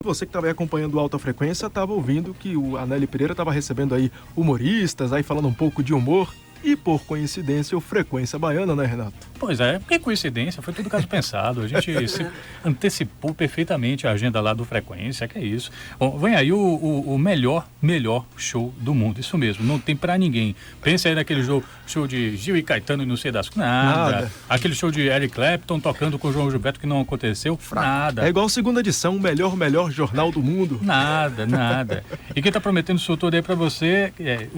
Você que estava aí acompanhando o Alta Frequência estava ouvindo que o Anélio Pereira estava recebendo aí humoristas, aí falando um pouco de humor. E, por coincidência, o Frequência Baiana, né, Renato? Pois é, que coincidência, foi tudo caso pensado. A gente se antecipou perfeitamente a agenda lá do Frequência, que é isso. Bom, vem aí o melhor show do mundo, isso mesmo, não tem pra ninguém. Pensa aí naquele show de Gil e Caetano e não sei das... Nada. Aquele show de Eric Clapton tocando com o João Gilberto que não aconteceu, nada. É igual a segunda edição, o melhor jornal do mundo. Nada. E quem tá prometendo isso tudo aí pra você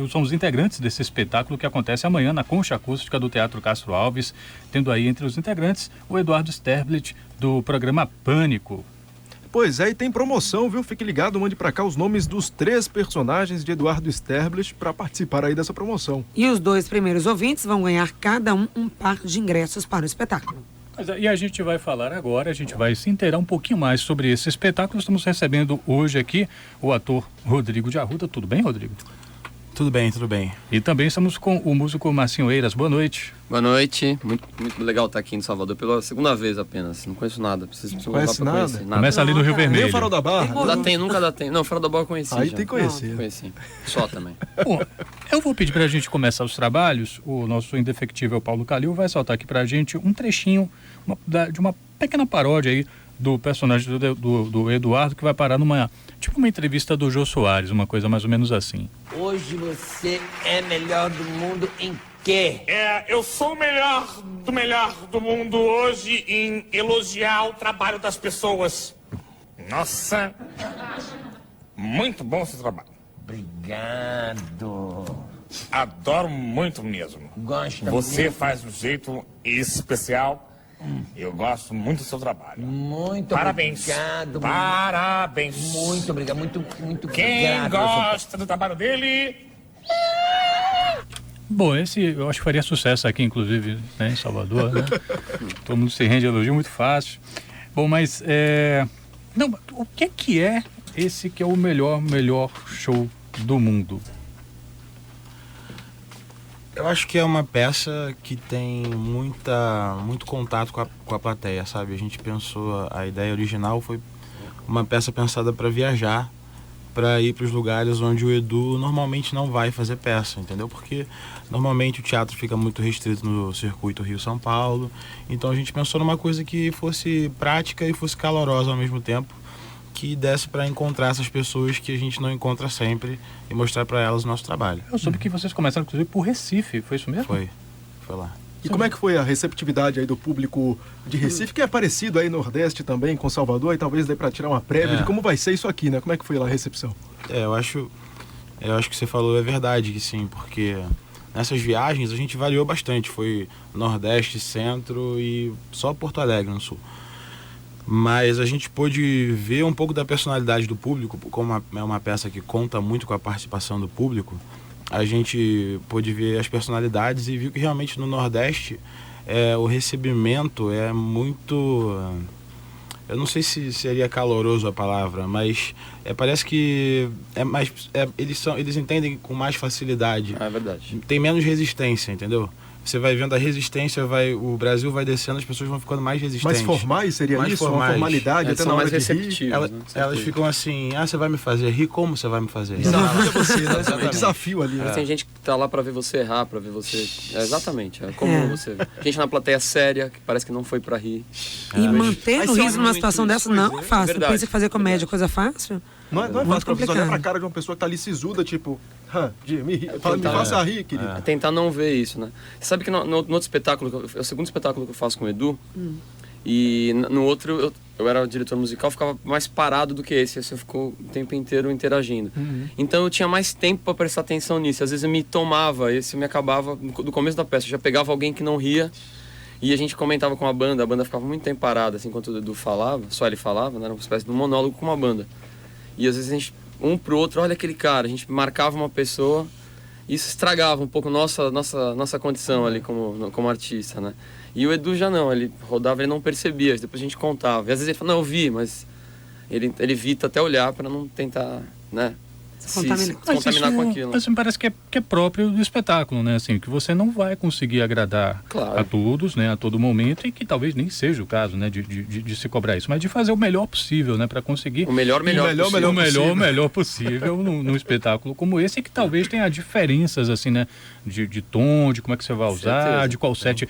são os integrantes desse espetáculo que acontece amanhã na Concha Acústica do Teatro Castro Alves, tendo aí entre os integrantes o Eduardo Sterblit, do programa Pânico. Pois é, e tem promoção, viu? Fique ligado, mande pra cá os nomes dos 3 personagens de Eduardo Sterblit para participar aí dessa promoção. E os 2 primeiros ouvintes vão ganhar cada um par de ingressos para o espetáculo. E a gente vai falar agora, a gente vai se inteirar um pouquinho mais sobre esse espetáculo. Estamos recebendo hoje aqui o ator Rodrigo de Arruda. Tudo bem, Rodrigo? Tudo bem. E também estamos com o músico Marcinho Eiras. Boa noite. Boa noite. Muito legal estar aqui em Salvador pela segunda vez apenas. Não conheço nada. Preciso conhece pra nada? conhecer nada. Começa ali no Rio Vermelho. Nem o Farol da Barra? Nunca dá tempo. Não, o Farol da Barra eu conheci. Aí já. tem que conhecer. Conheci. Só também. Bom, eu vou pedir pra gente começar os trabalhos. O nosso indefectível Paulo Calil vai soltar aqui pra gente um trechinho de uma pequena paródia aí do personagem do Eduardo, que vai parar numa entrevista do Jô Soares, uma coisa mais ou menos assim. Hoje você é melhor do mundo em quê? Eu sou o melhor do mundo hoje em elogiar o trabalho das pessoas. Nossa, muito bom esse trabalho. Obrigado. Adoro muito mesmo. Gosto Você mesmo. faz um jeito especial. Eu gosto muito do seu trabalho. Muito Parabéns. obrigado. Parabéns. Muito obrigado. Muito Quem grato. gosta do trabalho dele... Bom, esse eu acho que faria sucesso aqui, inclusive, né, em Salvador, né? Todo mundo se rende a elogio muito fácil. Bom, mas não, o que é esse que é o melhor show do mundo? Eu acho que é uma peça que tem muito contato com a plateia, sabe? A gente pensou, a ideia original foi uma peça pensada para viajar, para ir para os lugares onde o Edu normalmente não vai fazer peça, entendeu? Porque normalmente o teatro fica muito restrito no circuito Rio-São Paulo, então a gente pensou numa coisa que fosse prática e fosse calorosa ao mesmo tempo, que desse para encontrar essas pessoas que a gente não encontra sempre e mostrar para elas o nosso trabalho. Eu soube que vocês começaram, inclusive, por Recife, foi isso mesmo? Foi lá. E como é que foi a receptividade aí do público de Recife, que é parecido aí no Nordeste também, com Salvador, e talvez dê para tirar uma prévia de como vai ser isso aqui, né? Como é que foi lá a recepção? Eu acho que você falou é verdade, que sim, porque nessas viagens a gente variou bastante, foi Nordeste, Centro e só Porto Alegre no Sul. Mas a gente pôde ver um pouco da personalidade do público, como é uma peça que conta muito com a participação do público, a gente pôde ver as personalidades e viu que realmente no Nordeste o recebimento é muito... Eu não sei se seria caloroso a palavra, mas parece que eles entendem com mais facilidade. É verdade. Tem menos resistência, entendeu? Você vai vendo a resistência, o Brasil vai descendo, as pessoas vão ficando mais resistentes. Mais formais seria mais isso? Formais. Uma formalidade até na hora de rir? Elas ficam assim, você vai me fazer rir? Como você vai me fazer rir? Desafio você, né? É desafio ali. Mas tem gente que tá lá pra ver você errar, pra ver você... exatamente, é como você... Gente na plateia séria, que parece que não foi pra rir. E manter Aí o você riso olha numa situação dessa não é fácil. Verdade, Pensa que fazer comédia é coisa fácil? Não é Muito fácil pra você olhar complicado. pra cara de uma pessoa que tá ali sisuda, tipo... me faça rir, querido. É tentar não ver isso, né? Você sabe que no outro espetáculo, é o segundo espetáculo que eu faço com o Edu, e no outro eu era diretor musical, ficava mais parado do que esse eu ficou o tempo inteiro interagindo. Então eu tinha mais tempo para prestar atenção nisso. Às vezes eu me tomava, esse me acabava do começo da peça, eu já pegava alguém que não ria, e a gente comentava com a banda ficava muito tempo parada, assim, enquanto o Edu falava, só ele falava, né? Era uma espécie de um monólogo com uma banda. E às vezes a gente, um pro outro, olha aquele cara, a gente marcava uma pessoa, isso estragava um pouco nossa condição ali como artista, né? E o Edu já não, ele rodava, ele não percebia, depois a gente contava. E às vezes ele fala, não, eu vi, mas ele evita até olhar para não tentar, né, Se contaminar. contaminar com aquilo. Mas me parece que é próprio do espetáculo, né? Assim, que você não vai conseguir agradar Claro. a todos, né? A todo momento, e que talvez nem seja o caso, né? De se cobrar isso, mas de fazer o melhor possível, né? Para conseguir O melhor possível. o melhor possível num espetáculo como esse, e que talvez tenha diferenças, assim, né? De tom, de como é que você vai usar, Certeza. de qual set.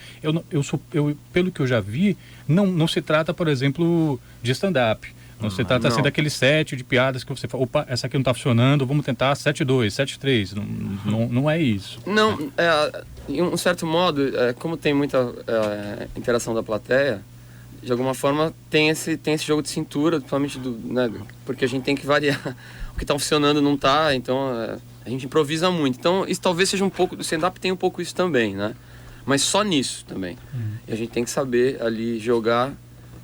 Pelo que eu já vi, não se trata, por exemplo, de stand-up. Não se trata assim não. daquele set de piadas que você fala, opa, essa aqui não está funcionando, vamos tentar 7-2, 7-3. Não é isso. Não, em um certo modo, como tem muita interação da plateia, de alguma forma tem esse jogo de cintura, principalmente né, porque a gente tem que variar. O que está funcionando não está, então a gente improvisa muito. Então isso talvez seja um pouco, do stand-up tem um pouco isso também, né? Mas só nisso também. E a gente tem que saber ali jogar.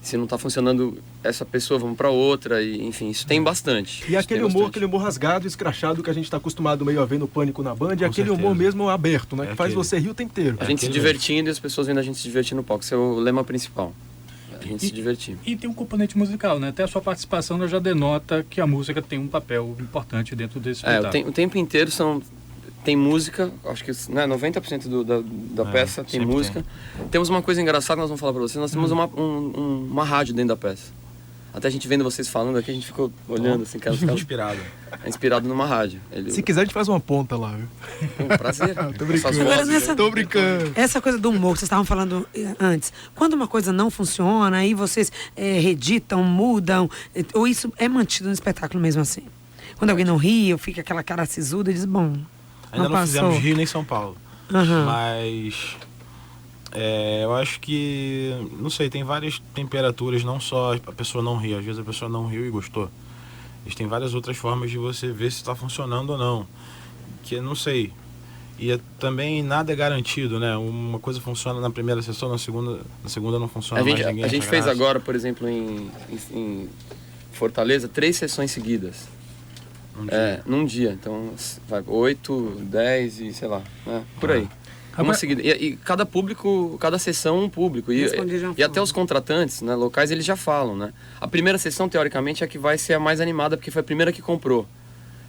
Se não está funcionando essa pessoa, vamos para outra, e enfim, isso tem bastante. E aquele humor rasgado, escrachado que a gente está acostumado meio a ver no Pânico na Band, e aquele certeza. humor mesmo aberto, né? É que faz aquele- você rir o tempo inteiro. A gente se divertindo e as pessoas vendo a gente se divertir no palco. Esse é o lema principal. A gente se divertir. E tem um componente musical, né? Até a sua participação já denota que a música tem um papel importante dentro desse espetáculo. O tempo inteiro tem música, acho que né, 90% da peça tem sempre música. Temos uma coisa engraçada que nós vamos falar pra vocês, nós temos uma rádio dentro da peça. Até a gente vendo vocês falando aqui, a gente ficou olhando assim, cara, Inspirado. é inspirado numa rádio. Se quiser, a gente faz uma ponta lá, viu? Prazer. Tô brincando. Essas vozes, Nessa- Tô brincando. Essa coisa do humor que vocês estavam falando antes, quando uma coisa não funciona, aí vocês reeditam, mudam, ou isso é mantido no espetáculo mesmo assim? Quando alguém não ri, ou fica aquela cara sisuda e diz, bom, Ainda não passou. fizemos Rio nem São Paulo. Aham. Mas eu acho que, não sei, tem várias temperaturas, não só a pessoa não rir. Às vezes a pessoa não riu e gostou. Existem várias outras formas de você ver se está funcionando ou não. Que eu não sei. E também nada é garantido, né? Uma coisa funciona na primeira sessão, na segunda não funciona mais, ninguém A gente acha fez graça. agora, por exemplo, em Fortaleza, 3 sessões seguidas. Num dia. Então, vai 8, 10 e sei lá, né? Por aí. Uma seguida. E cada público, cada sessão um público. Respondi de uma E até forma. os contratantes, né, locais, eles já falam, né? A primeira sessão, teoricamente, é a que vai ser a mais animada, porque foi a primeira que comprou.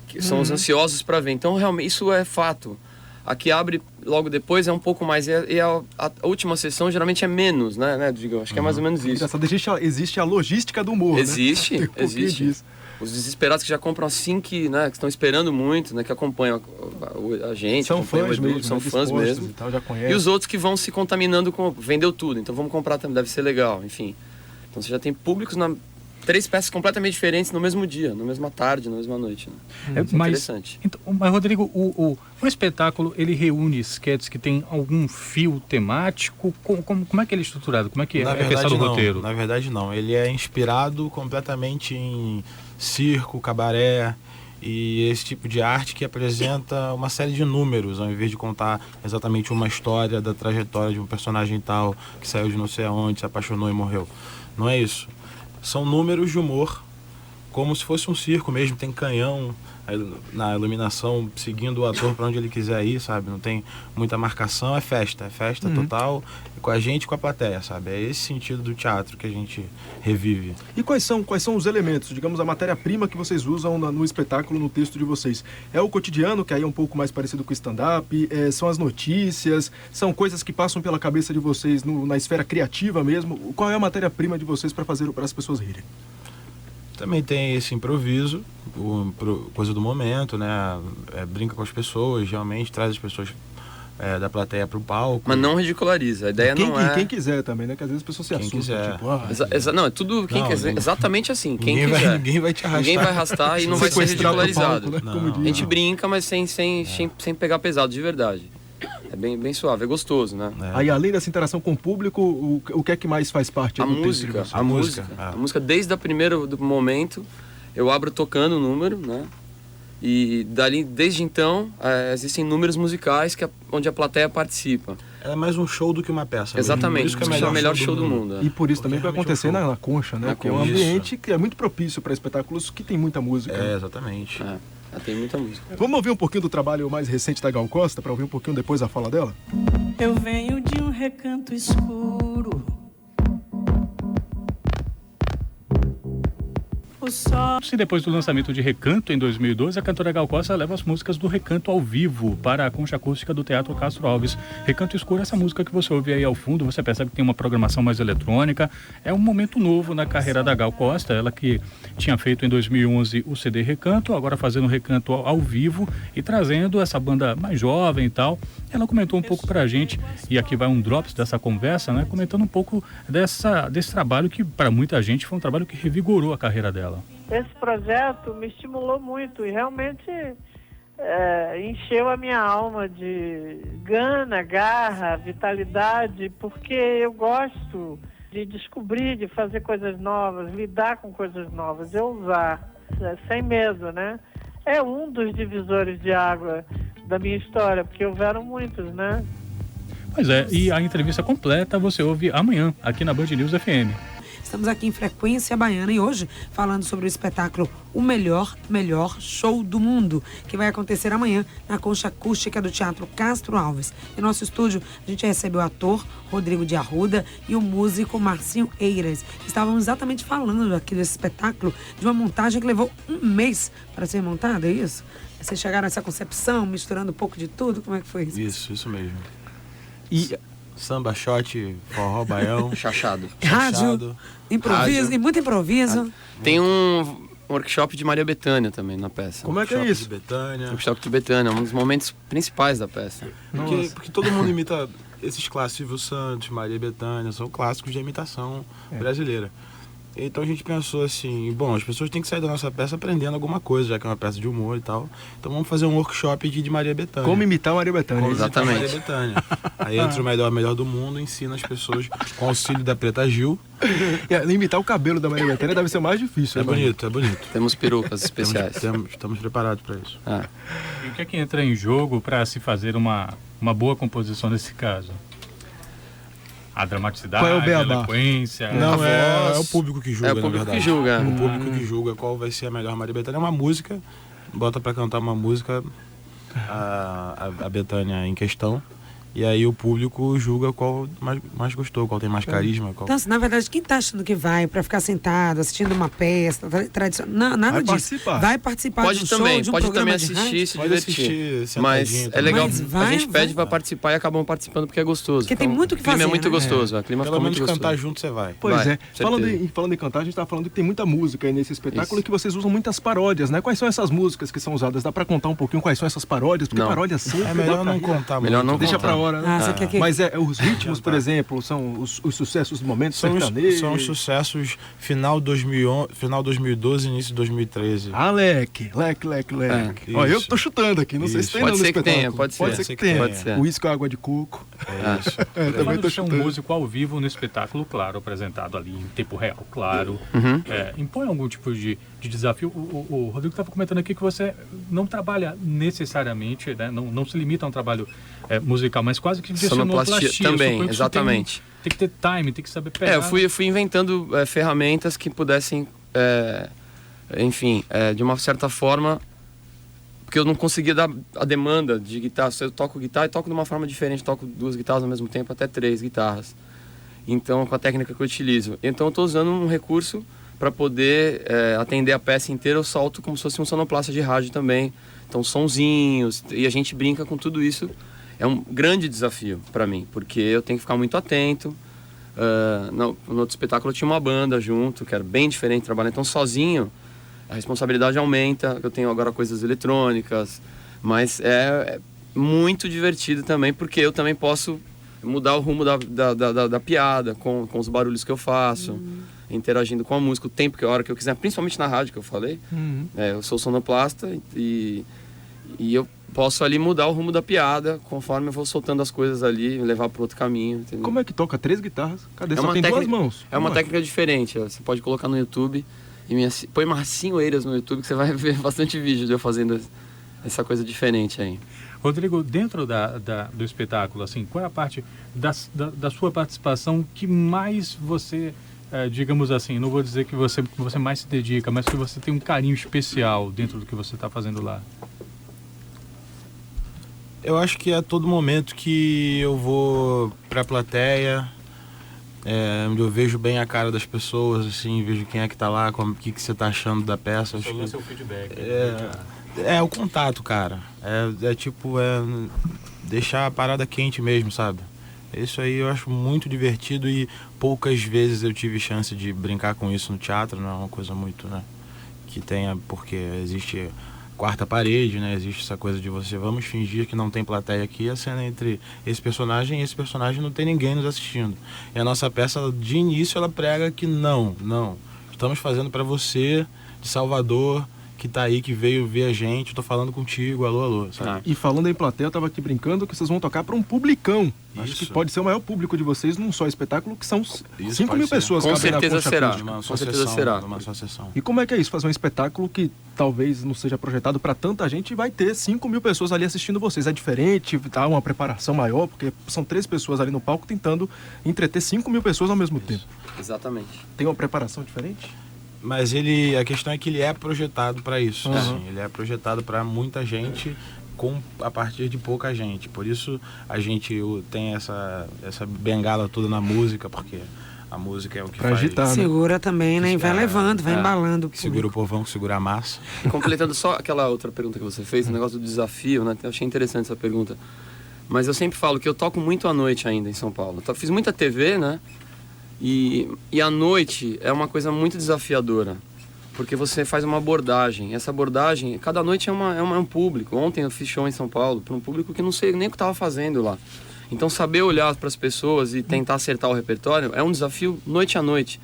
Que são os ansiosos para ver. Então, realmente, isso é fato. A que abre logo depois é um pouco mais. E a última sessão geralmente é menos, né, Digão? Acho que é mais ou menos isso. Engraçado, existe a logística do humor, Existe, né? Tem um pouquinho existe. disso. Os desesperados que já compram assim, que estão esperando muito, né, que acompanham a gente, São acompanham fãs o Edu, mesmo, são né, fãs dispostos mesmo. e tal, já E conhecem. os outros que vão se contaminando com vendeu tudo, então vamos comprar também, deve ser legal, enfim. Então você já tem públicos 3 peças completamente diferentes no mesmo dia, na mesma tarde, na mesma noite, né? Isso é interessante. Então, mas, Rodrigo, o espetáculo, ele reúne sketches que tem algum fio temático? Como é que ele é estruturado? Como é que Na é verdade, pensado o não. roteiro? Na verdade, não. Ele é inspirado completamente em circo, cabaré e esse tipo de arte que apresenta uma série de números, ao invés de contar exatamente uma história da trajetória de um personagem tal que saiu de não sei aonde, se apaixonou e morreu. Não é isso. São números de humor, como se fosse um circo mesmo, tem canhão na iluminação, seguindo o ator para onde ele quiser ir, sabe? Não tem muita marcação, é festa total, com a gente e com a plateia, sabe? É esse sentido do teatro que a gente revive. E quais são os elementos, digamos, a matéria-prima que vocês usam no espetáculo, no texto de vocês? É o cotidiano, que aí é um pouco mais parecido com o stand-up? São as notícias? São coisas que passam pela cabeça de vocês na esfera criativa mesmo? Qual é a matéria-prima de vocês para as pessoas rirem? Também tem esse improviso, coisa do momento, né? Brinca com as pessoas, realmente traz as pessoas da plateia para o palco. Mas não ridiculariza, a ideia não é... Quem quiser também, né? Que às vezes as pessoas se Quem assustam. quiser. Tipo, Não, é tudo quem Não, quiser, não. exatamente assim, quem Ninguém quiser. ninguém vai te arrastar. Ninguém vai arrastar e não vai ser sequestrar pro ridicularizado. palco, né? Não. Como A gente diz. brinca, mas sem pegar pesado, de verdade. É bem suave, é gostoso, né? Aí, além dessa interação com o público, o que é que mais faz parte A do texto de música, vocês? a música. A música, desde o primeiro momento, eu abro tocando o número, né? E desde então, existem números musicais onde a plateia participa. É mais um show do que uma peça. mesmo. Exatamente, Por isso que isso é o melhor show do mundo. E por isso também vai Porque realmente acontecer é um show. na Concha, né? Na Que é um Concha. ambiente que é muito propício para espetáculos que tem muita música. Exatamente. Tem muita música. Vamos ouvir um pouquinho do trabalho mais recente da Gal Costa, para ouvir um pouquinho depois a fala dela? Eu venho de um recanto escuro. O o sol. Se depois do lançamento de Recanto em 2012, a cantora Gal Costa leva as músicas do Recanto ao vivo para a concha acústica do Teatro Castro Alves. Recanto Escuro, essa música que você ouve aí ao fundo, você percebe que tem uma programação mais eletrônica. É um momento novo na carreira da Gal Costa, ela que tinha feito em 2011 o CD Recanto, agora fazendo Recanto ao vivo e trazendo essa banda mais jovem e tal. Ela comentou um pouco pra gente, e aqui vai um drops dessa conversa, né? Comentando um pouco desse trabalho que para muita gente foi um trabalho que revigorou a carreira dela. Esse projeto me estimulou muito e realmente encheu a minha alma de gana, garra, vitalidade, porque eu gosto de descobrir, de fazer coisas novas, lidar com coisas novas, de ousar, sem medo, né? É um dos divisores de água da minha história, porque houveram muitos, né? Pois é, e a entrevista completa você ouve amanhã, aqui na Band News FM. Estamos aqui em Frequência Baiana e hoje falando sobre o espetáculo O Melhor Show do Mundo, que vai acontecer amanhã na concha acústica do Teatro Castro Alves. Em nosso estúdio, a gente recebeu o ator Rodrigo de Arruda e o músico Marcinho Eiras. Estávamos exatamente falando aqui desse espetáculo, de uma montagem que levou um mês para ser montada, é isso? Vocês chegaram a essa concepção, misturando um pouco de tudo? Como é que foi isso? Isso mesmo. E samba, shot, forró, baião, Chachado. Rádio, improviso, Rádio. E muito improviso. Tem um workshop de Maria Bethânia também na peça. Como é que é Workshop isso? de Betânia. Workshop de Bethânia, um dos momentos principais da peça. Porque todo mundo imita esses clássicos, Silvio Santos, Maria Bethânia, são clássicos de imitação brasileira. Então a gente pensou assim, bom, as pessoas têm que sair da nossa peça aprendendo alguma coisa, já que é uma peça de humor e tal. Então vamos fazer um workshop de Maria Bethânia. Como imitar Maria Bethânia. Como imitar Exatamente. Maria Bethânia. Aí entra o melhor do mundo, ensina as pessoas com auxílio da Preta Gil. Imitar o cabelo da Maria Bethânia deve ser o mais difícil. É né, bonito, é bonito. Temos perucas especiais. Estamos preparados para isso. E o que é que entra em jogo para se fazer uma boa composição nesse caso? A dramaticidade, Qual é o a beabá? eloquência. Não, voz- é o público que julga, É o público na verdade. que julga. O público que julga qual vai ser a melhor Maria Bethânia. É uma música, bota pra cantar uma música, a Bethânia em questão, e aí o público julga qual mais gostou, qual tem mais carisma. Qual... Então, assim, na verdade, quem tá achando que vai pra ficar sentado, assistindo uma peça tradicional, nada Vai disso. participar. Vai participar Pode de um show, também, de um pode programa também de assistir e rádio. se Pode divertir. assistir Mas sentadinho é legal, Mas vai, a gente pede vai. pra participar e acabam participando porque é gostoso. Porque tem muito o que O clima fazer, é muito né? gostoso, o clima Pelo fica menos muito cantar gostoso. junto você vai. Pois Vai, é. Falando certeza. em cantar, a gente tá falando que tem muita música aí nesse espetáculo Isso. e que vocês usam muitas paródias, né? Quais são essas músicas que são usadas? Dá pra contar um pouquinho quais são essas paródias? Porque Não. paródia sempre É dá melhor pra não rir. contar Melhor muito. não Deixa contar. pra hora, né? Você quer que... Mas os ritmos, por exemplo, são os sucessos do momento, São sertanejo. os sucessos final 2012 e início de 2013. Ah, leque. Ó, eu isso. que tô chutando aqui, não sei se Isso. tem Pode não no ser que tenha, espetáculo. pode ser. Pode ser que tenha. Pode ser. Uísque com água de coco. É isso. Também Quando tô você é um chutando. músico ao vivo no espetáculo, claro, apresentado ali em tempo real, claro. Impõe algum tipo de desafio? O Rodrigo estava comentando aqui que você não trabalha necessariamente, né, não se limita a um trabalho musical, mas quase que de Sonoplastia sonoplastia. Eu também, suponho que isso exatamente. Tem que ter time, tem que saber pegar. Eu fui inventando ferramentas que pudessem, de uma certa forma, porque eu não conseguia dar a demanda de guitarra. Eu toco guitarra e toco de uma forma diferente, toco 2 guitarras ao mesmo tempo, até 3 guitarras. Então, com a técnica que eu utilizo. Então, eu estou usando um recurso para poder atender a peça inteira. Eu solto como se fosse um sonoplasta de rádio também. Então, sonzinhos, e a gente brinca com tudo isso. É um grande desafio para mim, porque eu tenho que ficar muito atento. No outro espetáculo eu tinha uma banda junto, que era bem diferente trabalhar. Então, sozinho, a responsabilidade aumenta. Eu tenho agora coisas eletrônicas, mas é muito divertido também, porque eu também posso mudar o rumo da piada com os barulhos que eu faço, interagindo com a música, o tempo que a hora que eu quiser, principalmente na rádio que eu falei. Eu sou sonoplasta e eu posso ali mudar o rumo da piada conforme eu vou soltando as coisas ali, levar para outro caminho. Entendeu? Como é que toca 3 guitarras? Cadê? É Só uma tem técnica- 2 mãos. É uma técnica diferente. Você pode colocar no YouTube e põe Marcinho Eiras no YouTube que você vai ver bastante vídeo de eu fazendo essa coisa diferente aí. Rodrigo, dentro do espetáculo, assim, qual é a parte da sua participação que mais você, digamos assim, não vou dizer que você mais se dedica, mas que você tem um carinho especial dentro do que você está fazendo lá? Eu acho que é a todo momento que eu vou pra plateia, onde eu vejo bem a cara das pessoas, assim, vejo quem é que tá lá, o que você tá achando da peça. Acho que seu feedback. o contato, cara. Deixar a parada quente mesmo, sabe? Isso aí eu acho muito divertido e poucas vezes eu tive chance de brincar com isso no teatro, não é uma coisa muito, né, que tenha, porque existe quarta parede, né, existe essa coisa de vamos fingir que não tem plateia aqui, a cena entre esse personagem e esse personagem não tem ninguém nos assistindo. E a nossa peça, de início, ela prega que não, estamos fazendo para você de Salvador, que tá aí, que veio ver a gente, tô falando contigo, alô, sabe? E falando em plateia, eu tava aqui brincando que vocês vão tocar para um publicão. Acho que Isso. pode ser o maior público de vocês num só espetáculo, que são 5 pode mil ser. pessoas. Com cabem na certeza concha será. acústica. Uma Com certeza será. Uma só sessão. E como é que é isso? Fazer um espetáculo que talvez não seja projetado para tanta gente e vai ter 5 mil pessoas ali assistindo vocês. É diferente, tá uma preparação maior, porque são 3 pessoas ali no palco tentando entreter 5 mil pessoas ao mesmo tempo. Exatamente. Tem uma preparação diferente? Mas a questão é que ele é projetado para isso. Assim, ele é projetado para muita gente a partir de pouca gente. Por isso a gente tem essa bengala toda na música, porque a música é o que Pra faz. agitar, né? Segura também, né? E vai levando, vai embalando. o Segura o público. povão, que segura a massa. E completando só aquela outra pergunta que você fez, o negócio do desafio, né? Eu achei interessante essa pergunta. Mas eu sempre falo que eu toco muito à noite ainda em São Paulo. Fiz muita TV, né? E à noite é uma coisa muito desafiadora, porque você faz uma abordagem. Essa abordagem, cada noite é um público. Ontem eu fiz show em São Paulo para um público que não sei nem o que estava fazendo lá. Então saber olhar para as pessoas e tentar acertar o repertório é um desafio noite a noite.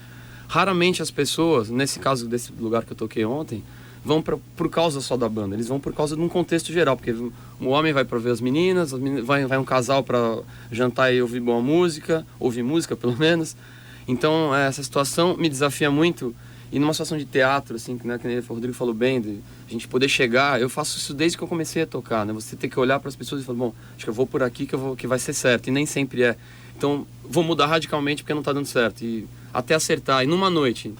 Raramente as pessoas, nesse caso desse lugar que eu toquei ontem, vão por causa só da banda. Eles vão por causa de um contexto geral, porque o homem vai para ver as meninas vai um casal para jantar e ouvir boa música, ouvir música pelo menos. Então, essa situação me desafia muito. E numa situação de teatro, assim, né, que o Rodrigo falou bem, de a gente poder chegar, eu faço isso desde que eu comecei a tocar, né? Você tem que olhar para as pessoas e falar, bom, acho que eu vou por aqui que vai ser certo. E nem sempre é. Então, vou mudar radicalmente porque não está dando certo. E até acertar. E numa noite,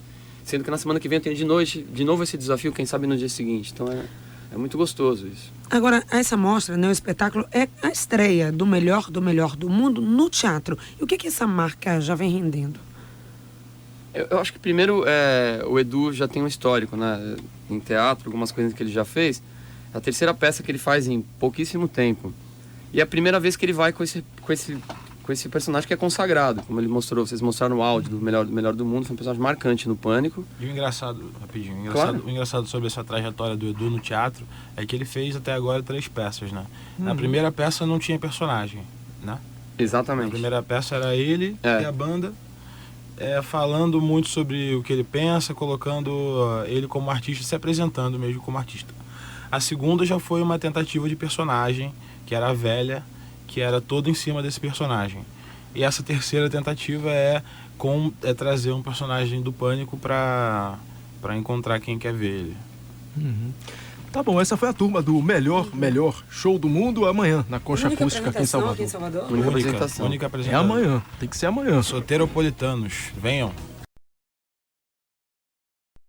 sendo que na semana que vem eu tenho de novo esse desafio, quem sabe no dia seguinte. Então, é muito gostoso isso. Agora, essa mostra, né, o espetáculo, é a estreia do melhor do mundo no teatro. E o que essa marca já vem rendendo? Eu acho que primeiro o Edu já tem um histórico, né, em teatro, algumas coisas que ele já fez. É a terceira peça que ele faz em pouquíssimo tempo. E é a primeira vez que ele vai com esse personagem que é consagrado, como ele mostrou, vocês mostraram o áudio do melhor do mundo, foi um personagem marcante no Pânico. E o engraçado, rapidinho, Claro. O engraçado sobre essa trajetória do Edu no teatro é que ele fez até agora 3 peças, né? Na primeira peça não tinha personagem, né? Exatamente. A primeira peça era ele e a banda, falando muito sobre o que ele pensa, colocando ele como artista, se apresentando mesmo como artista. A segunda já foi uma tentativa de personagem, que era a velha, que era todo em cima desse personagem. E essa terceira tentativa é trazer um personagem do Pânico para encontrar quem quer ver ele. Tá bom, essa foi a turma do melhor show do mundo amanhã, na Concha Acústica aqui em Salvador. Única apresentação. Única É apresentação. amanhã, tem que ser amanhã. Soteropolitanos, venham.